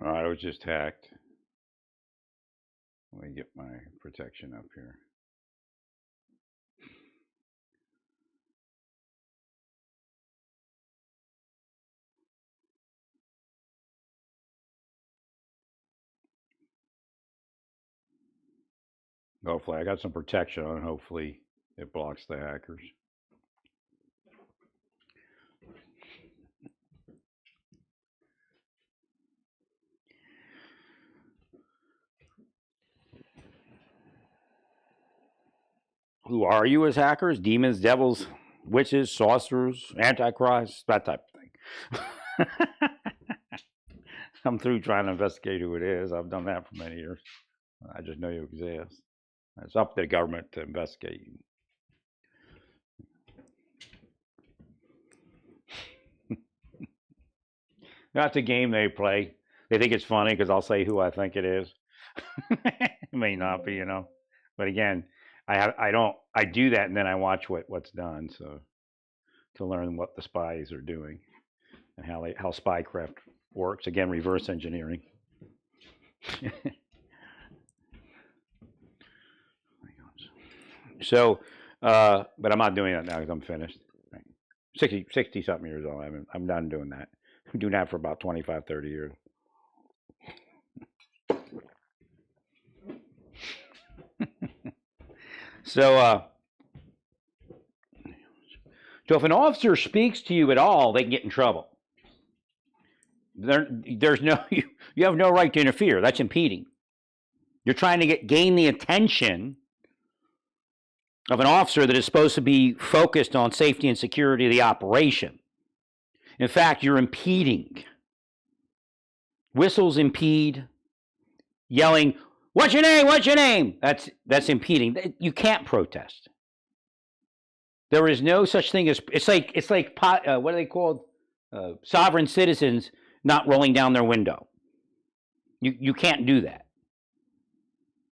All right, I was just hacked. Let me get my protection up here. Hopefully, I got some protection on. Hopefully, it blocks the hackers. Who are you as hackers? Demons, devils, witches, sorcerers, antichrist, that type of thing. I'm through trying to investigate who it is. I've done that for many years. I just know you exist. It's up to the government to investigate you. That's a game they play. They think it's funny because I'll say who I think it is. It may not be, But again, I do that and then I watch what's done, so to learn what the spies are doing and how spycraft works. Again, reverse engineering. So, but I'm not doing that now because I'm finished. 60 something years old. I'm done doing that. I'm doing that for about 25, 30 years. So, so if an officer speaks to you at all, they can get in trouble. There's no you have no right to interfere. That's impeding. You're trying to gain the attention of an officer that is supposed to be focused on safety and security of the operation. In fact, you're impeding. Whistles impede. Yelling, "What's your name? What's your name?" That's impeding. You can't protest. There is no such thing as it's like what are they called? Sovereign citizens not rolling down their window. You can't do that.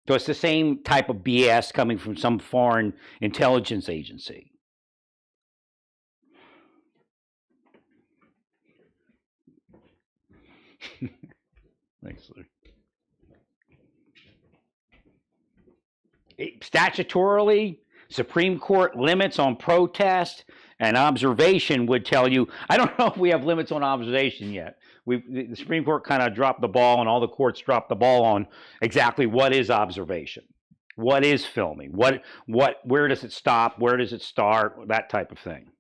So it's the same type of BS coming from some foreign intelligence agency. Thanks, Lou. Statutorily, Supreme Court limits on protest and observation would tell you. I don't know if we have limits on observation yet. The Supreme Court kind of dropped the ball, and all the courts dropped the ball on exactly what is observation, what is filming, where does it stop, where does it start, that type of thing.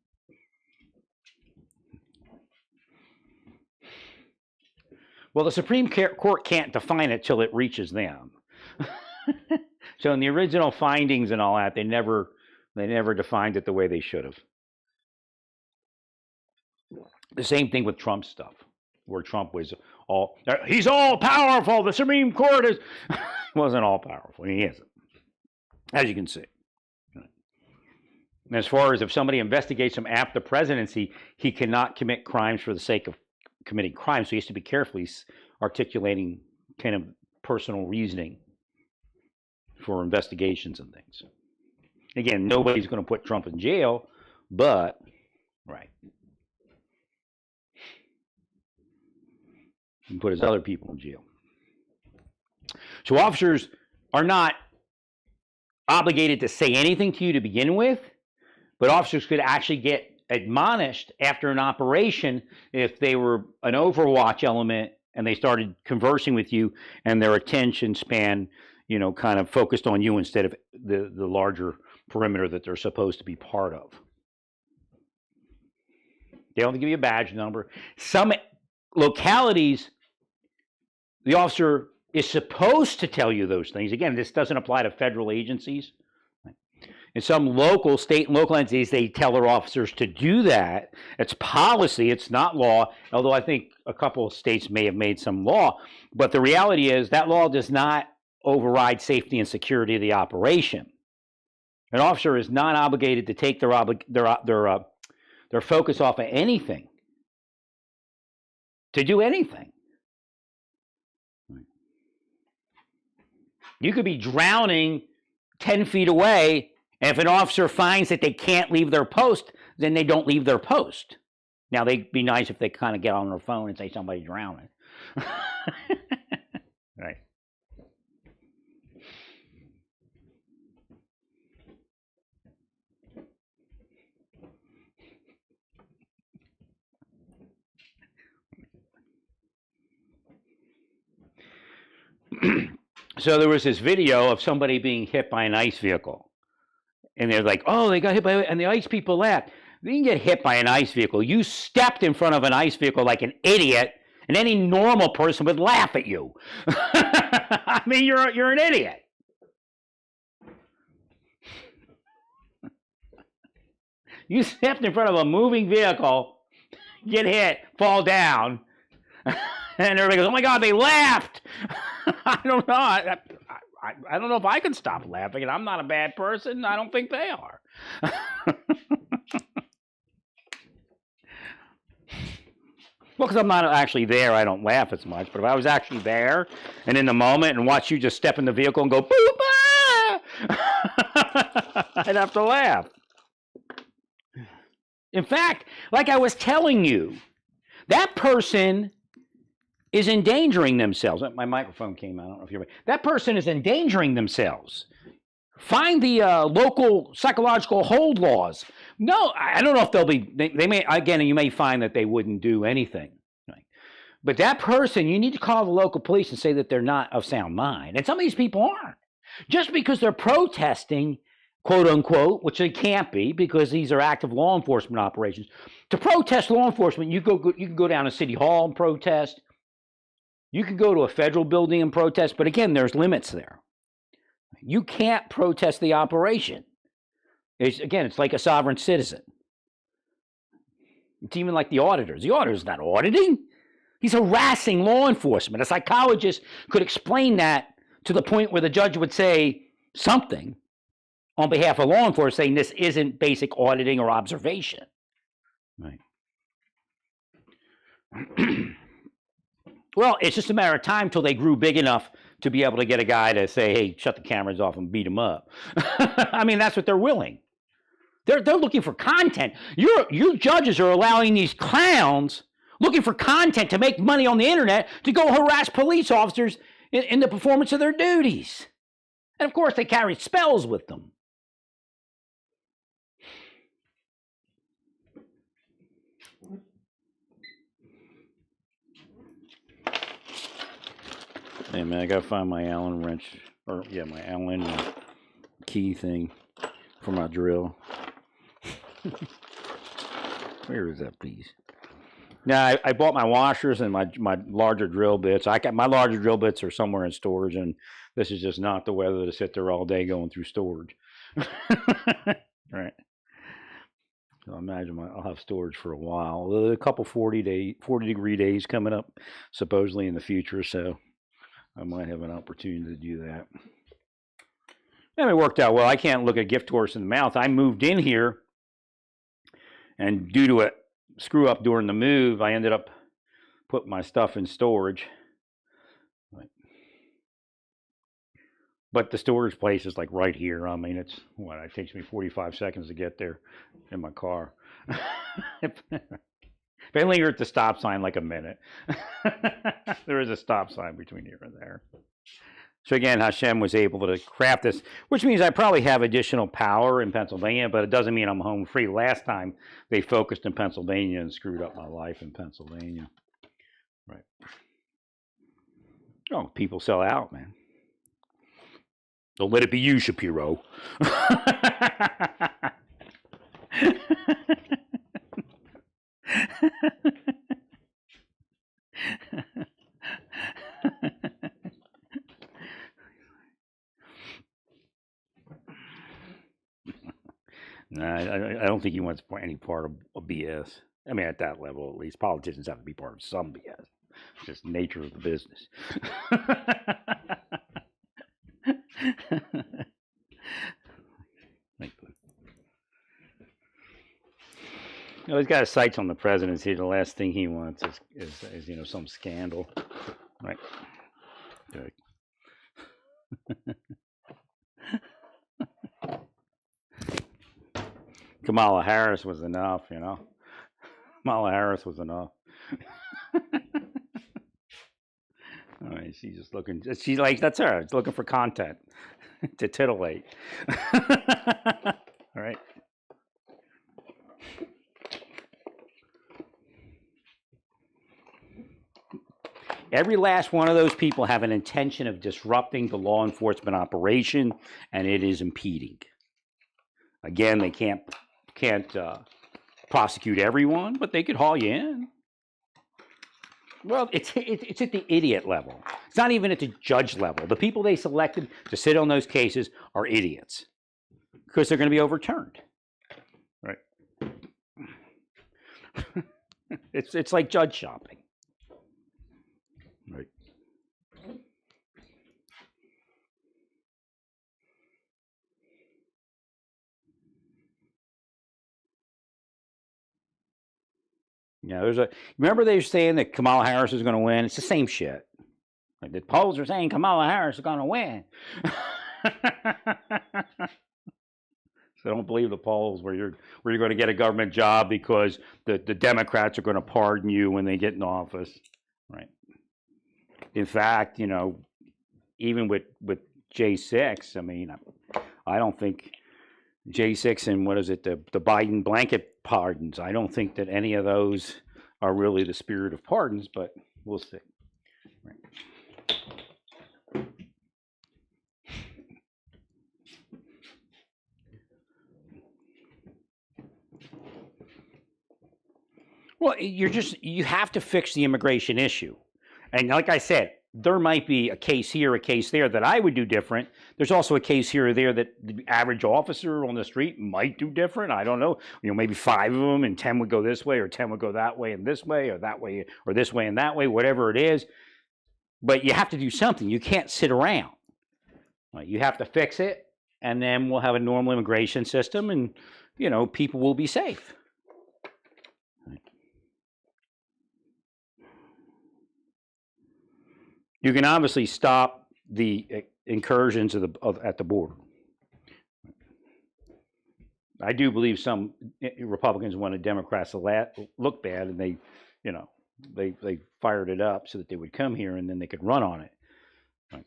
Well, the Supreme Court can't define it till it reaches them. So in the original findings and all that, they never defined it the way they should have. The same thing with Trump stuff, where Trump was he's all powerful. The Supreme Court wasn't all powerful. He isn't, as you can see. And as far as if somebody investigates him after the presidency, he cannot commit crimes for the sake of committing crimes. So he has to be carefully articulating kind of personal reasoning for investigations and things. Again, nobody's going to put Trump in jail, but right. And put his other people in jail. So officers are not obligated to say anything to you to begin with, but officers could actually get admonished after an operation if they were an overwatch element and they started conversing with you and their attention span, kind of focused on you instead of the larger perimeter that they're supposed to be part of. They don't give you a badge number. Some localities, the officer is supposed to tell you those things. Again, this doesn't apply to federal agencies. In some state and local entities, they tell their officers to do that. It's policy, it's not law, although I think a couple of states may have made some law. But the reality is that law does not override safety and security of the operation. An officer is not obligated to take their focus off of anything, to do anything. You could be drowning 10 feet away, and if an officer finds that they can't leave their post, then they don't leave their post. Now, they'd be nice if they kind of get on their phone and say somebody's drowning. Right. So there was this video of somebody being hit by an ICE vehicle. And they're like, oh, they got hit by, and the ICE people laughed. You can get hit by an ICE vehicle. You stepped in front of an ICE vehicle like an idiot, and any normal person would laugh at you. I mean, you're an idiot. You stepped in front of a moving vehicle, get hit, fall down, and everybody goes, oh my God, they laughed. I don't know. I don't know if I can stop laughing, and I'm not a bad person. I don't think they are. Well, because I'm not actually there, I don't laugh as much. But if I was actually there and in the moment and watch you just step in the vehicle and go, boop, ah! I'd have to laugh. In fact, like I was telling you, that person is endangering themselves. My microphone came out. I don't know if you're. That person is endangering themselves. Find the local psychological hold laws. No, I don't know if they'll be. They may, again, you may find that they wouldn't do anything. Right? But that person, you need to call the local police and say that they're not of sound mind. And some of these people aren't. Just because they're protesting, quote unquote, which they can't be because these are active law enforcement operations. To protest law enforcement, you can go down to City Hall and protest. You can go to a federal building and protest, but again, there's limits there. You can't protest the operation. It's like a sovereign citizen. It's even like the auditors. The auditor's not auditing. He's harassing law enforcement. A psychologist could explain that to the point where the judge would say something on behalf of law enforcement saying this isn't basic auditing or observation. Right. Well, it's just a matter of time till they grew big enough to be able to get a guy to say, hey, shut the cameras off and beat him up. I mean, that's what they're willing. They're looking for content. You judges are allowing these clowns looking for content to make money on the internet to go harass police officers in the performance of their duties. And of course, they carry spells with them. Hey man, I gotta find my Allen wrench, or yeah, my Allen key thing for my drill. Where is that piece? Now I bought my washers and my larger drill bits. My larger drill bits are somewhere in storage, and this is just not the weather to sit there all day going through storage. Right. So I imagine I'll have storage for a while. A couple 40-degree days coming up, supposedly in the future. So I might have an opportunity to do that. And it worked out well. I can't look a gift horse in the mouth. I moved in here, and due to a screw up during the move, I ended up putting my stuff in storage. But the storage place is like right here. I mean, it takes me 45 seconds to get there in my car. If only you're at the stop sign like a minute. There is a stop sign between here and there. So again, Hashem was able to craft this, which means I probably have additional power in Pennsylvania, but it doesn't mean I'm home free. Last time they focused in Pennsylvania and screwed up my life in Pennsylvania. Right. Oh, people sell out, man. Don't let it be you, Shapiro. No, I don't think he wants any part of BS. I mean, at that level, at least, politicians have to be part of some BS. It's just nature of the business. He's got his sights on the presidency. The last thing he wants is some scandal, right? Good. Kamala Harris was enough, Kamala Harris was enough. All right, she's just looking. She's like, that's her. It's looking for content to titillate. All right. Every last one of those people have an intention of disrupting the law enforcement operation, and it is impeding. Again, they can't prosecute everyone, but they could haul you in. Well, it's at the idiot level. It's not even at the judge level. The people they selected to sit on those cases are idiots because they're going to be overturned. Right. It's like judge shopping. Right. Yeah, remember they were saying that Kamala Harris is going to win? It's the same shit. Like the polls are saying Kamala Harris is going to win. So don't believe the polls where you're going to get a government job because the Democrats are going to pardon you when they get in office. Right. In fact, even with J6, I mean, I don't think J6 and what is it, the Biden blanket pardons, I don't think that any of those are really the spirit of pardons, but we'll see. Right. Well, you have to fix the immigration issue. And like I said, there might be a case here, a case there that I would do different. There's also a case here or there that the average officer on the street might do different. I don't know. Maybe 5 of them and 10 would go this way or 10 would go that way and this way or that way or this way and that way, whatever it is. But you have to do something. You can't sit around. You have to fix it, and then we'll have a normal immigration system, and, people will be safe. You can obviously stop the incursions at the border. I do believe some Republicans wanted Democrats to look bad, and they fired it up so that they would come here and then they could run on it. Right.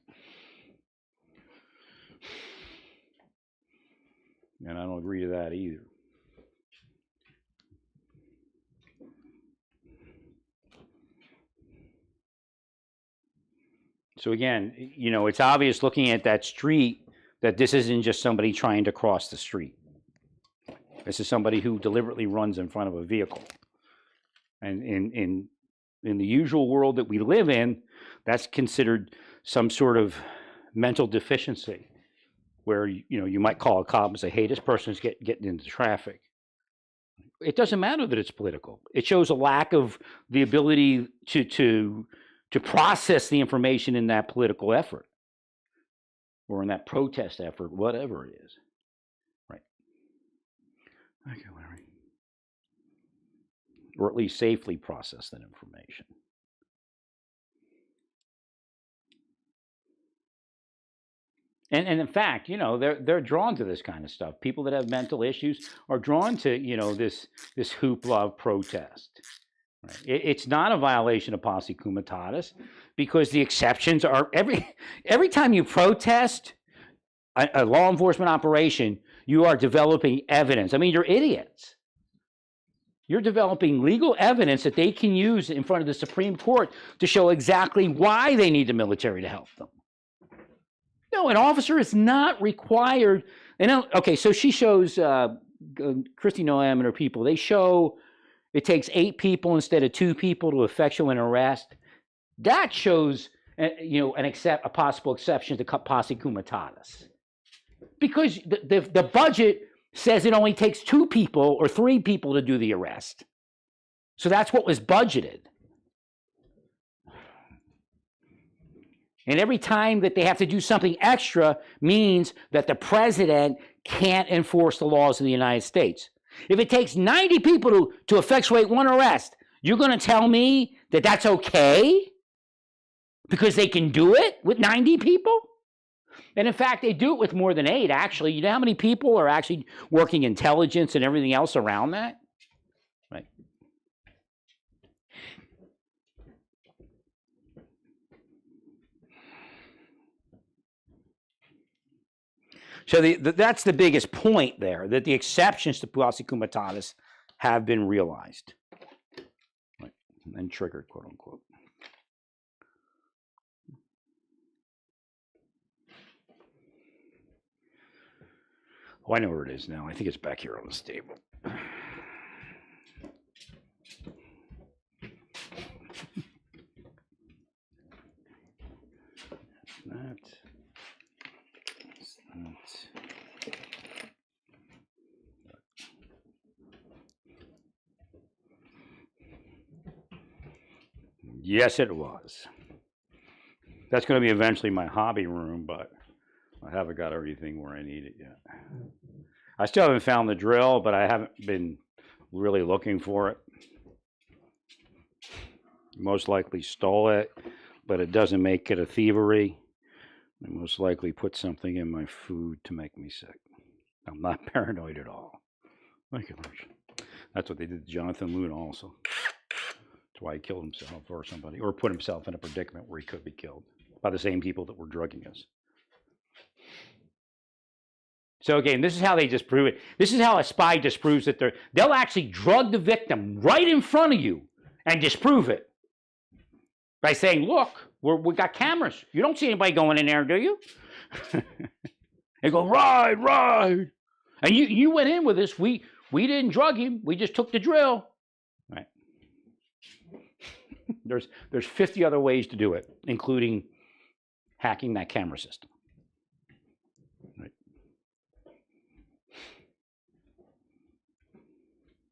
And I don't agree to that either. So again, it's obvious looking at that street that this isn't just somebody trying to cross the street. This is somebody who deliberately runs in front of a vehicle. And in the usual world that we live in, that's considered some sort of mental deficiency, where you might call a cop and say, "Hey, this person's getting into traffic." It doesn't matter that it's political. It shows a lack of the ability to process the information in that political effort or in that protest effort, whatever it is. Right. Okay, Larry. Or at least safely process that information. And in fact, they're drawn to this kind of stuff. People that have mental issues are drawn to, this hoopla of protest. Right? It's not a violation of posse comitatus because the exceptions are every time you protest a law enforcement operation, you are developing evidence. I mean, you're idiots. You're developing legal evidence that they can use in front of the Supreme Court to show exactly why they need the military to help them. No, an officer is not required. And okay, so she shows Kristi Noem and her people. They show it takes 8 people instead of 2 people to effectuate an arrest. That shows, a possible exception to posse comitatus, because the budget says it only takes 2 people or 3 people to do the arrest. So that's what was budgeted. And every time that they have to do something extra means that the president can't enforce the laws of the United States. If it takes 90 people to effectuate 1 arrest, you're going to tell me that that's okay? Because they can do it with 90 people? And in fact, they do it with more than 8, actually. You know how many people are actually working intelligence and everything else around that? Right. So that's the biggest point there, that the exceptions to posse comitatus have been realized. Right. And triggered, quote unquote. Oh, I know where it is now. I think it's back here on this table. That's that. Yes, it was. That's going to be eventually my hobby room, but I haven't got everything where I need it yet. I still haven't found the drill, but I haven't been really looking for it. Most likely stole it, but it doesn't make it a thievery. I most likely put something in my food to make me sick. I'm not paranoid at all. Thank you, Lord. That's what they did to Jonathan Luna also. That's why he killed himself or somebody, or put himself in a predicament where he could be killed by the same people that were drugging us. So again, this is how they disprove it. This is how a spy disproves that they'll actually drug the victim right in front of you and disprove it by saying, look, we got cameras. You don't see anybody going in there, do you? They go, right. And you went in with us. We didn't drug him. We just took the drill. Right. There's 50 other ways to do it, including hacking that camera system. Right.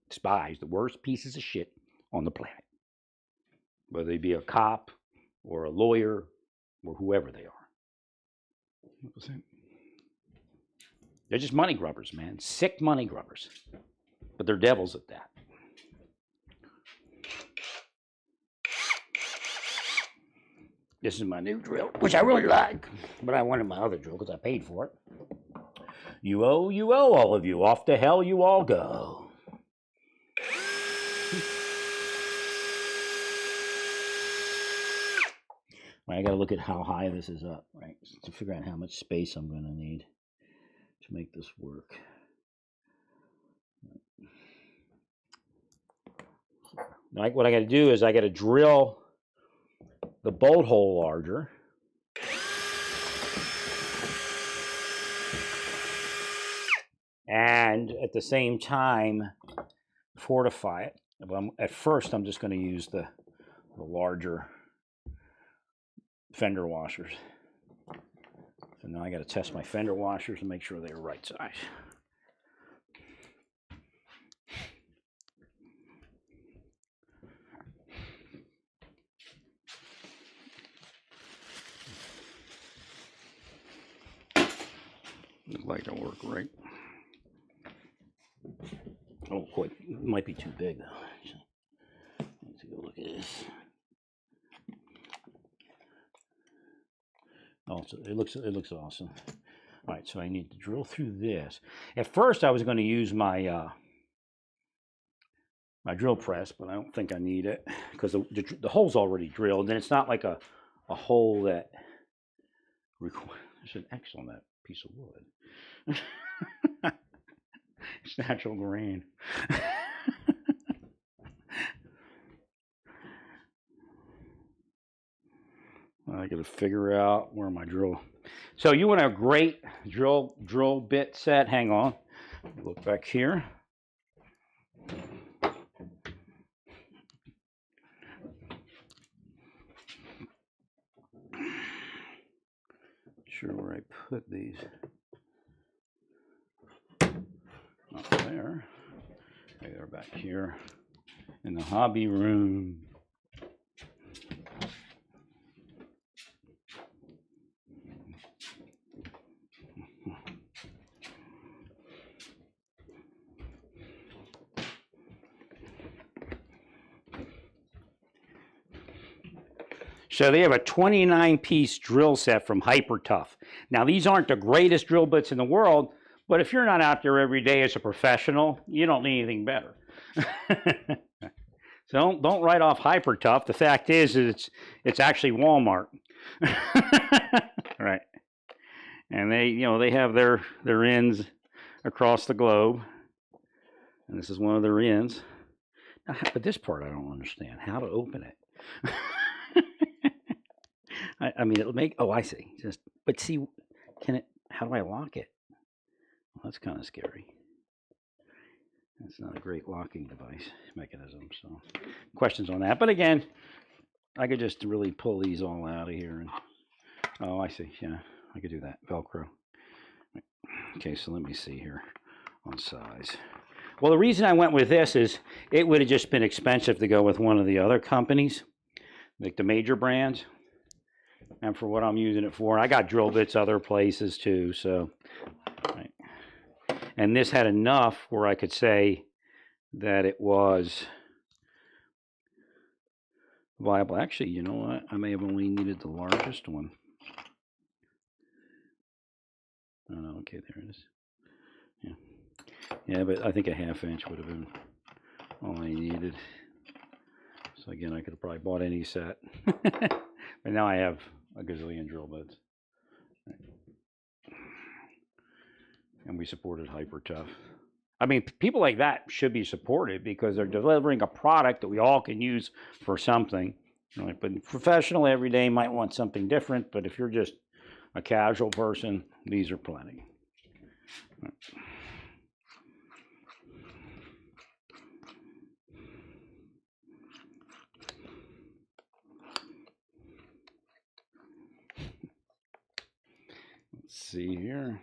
Spies, the worst pieces of shit on the planet. Whether they be a cop or a lawyer or whoever they are. What was it? They're just money grubbers, man. Sick money grubbers. But they're devils at that. This is my new drill, which I really like. But I wanted my other drill because I paid for it. You owe, all of you. Off to hell you all go. Right, I got to look at how high this is up, right, to figure out how much space I'm going to need to make this work. Like what I got to do is I got to drill the bolt hole larger. And at the same time, fortify it. At first, I'm just going to use the larger fender washers. So now I got to test my fender washers and make sure they're right size. Looks like it'll work right. Oh, quite. It might be too big though. Let's take a look at this. Oh, so it looks awesome. All right, so I need to drill through this. At first, I was going to use my my drill press, but I don't think I need it because the hole's already drilled, and it's not like a hole that requires. There's an X on that piece of wood. It's natural grain. I got to figure out where my drill. So you want a great drill bit set. Hang on. Look back here. Sure where I put these. Not there. They're back here in the hobby room. So they have a 29-piece drill set from Hyper Tough. Now, these aren't the greatest drill bits in the world, but if you're not out there every day as a professional, you don't need anything better. So don't write off Hyper Tough. The fact is it's actually Walmart. Right. And they have their ends across the globe, and this is one of their ends. Now, but this part I don't understand how to open it. I mean, it'll make. Oh, I see. But see, how do I lock it? Well, that's kind of scary. It's not a great locking device mechanism. So, questions on that. But again, I could just really pull these all out of here. And oh, I see. Yeah, I could do that. Velcro. Okay, so let me see here on size. Well, the reason I went with this is it would have just been expensive to go with one of the other companies, like the major brands. And for what I'm using it for, I got drill bits other places too. So, right. And this had enough where I could say that it was viable. Actually, you know what? I may have only needed the largest one. Oh, no, okay, there it is. Yeah, but I think a ½ inch would have been all I needed. So again, I could have probably bought any set. But now I have a gazillion drill bits. And we supported Hyper Tough. I mean, people like that should be supported because they're delivering a product that we all can use for something. But professional every day might want something different. But if you're just a casual person, these are plenty. Let's see here.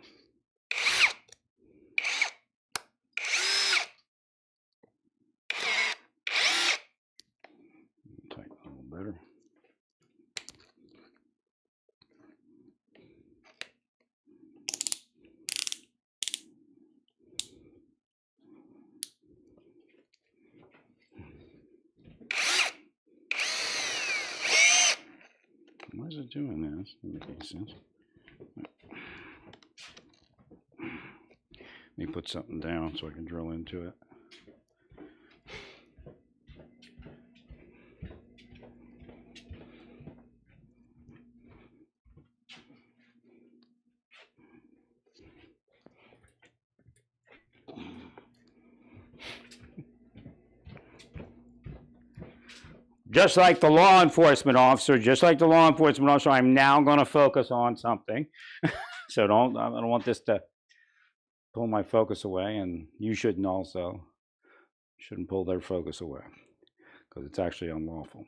Tighten a little better. Why is it doing that? Doesn't make any sense. Let me put something down so I can drill into it. Just like the law enforcement officer, I'm now going to focus on something. So I don't want this to pull my focus away, and you shouldn't pull their focus away because it's actually unlawful.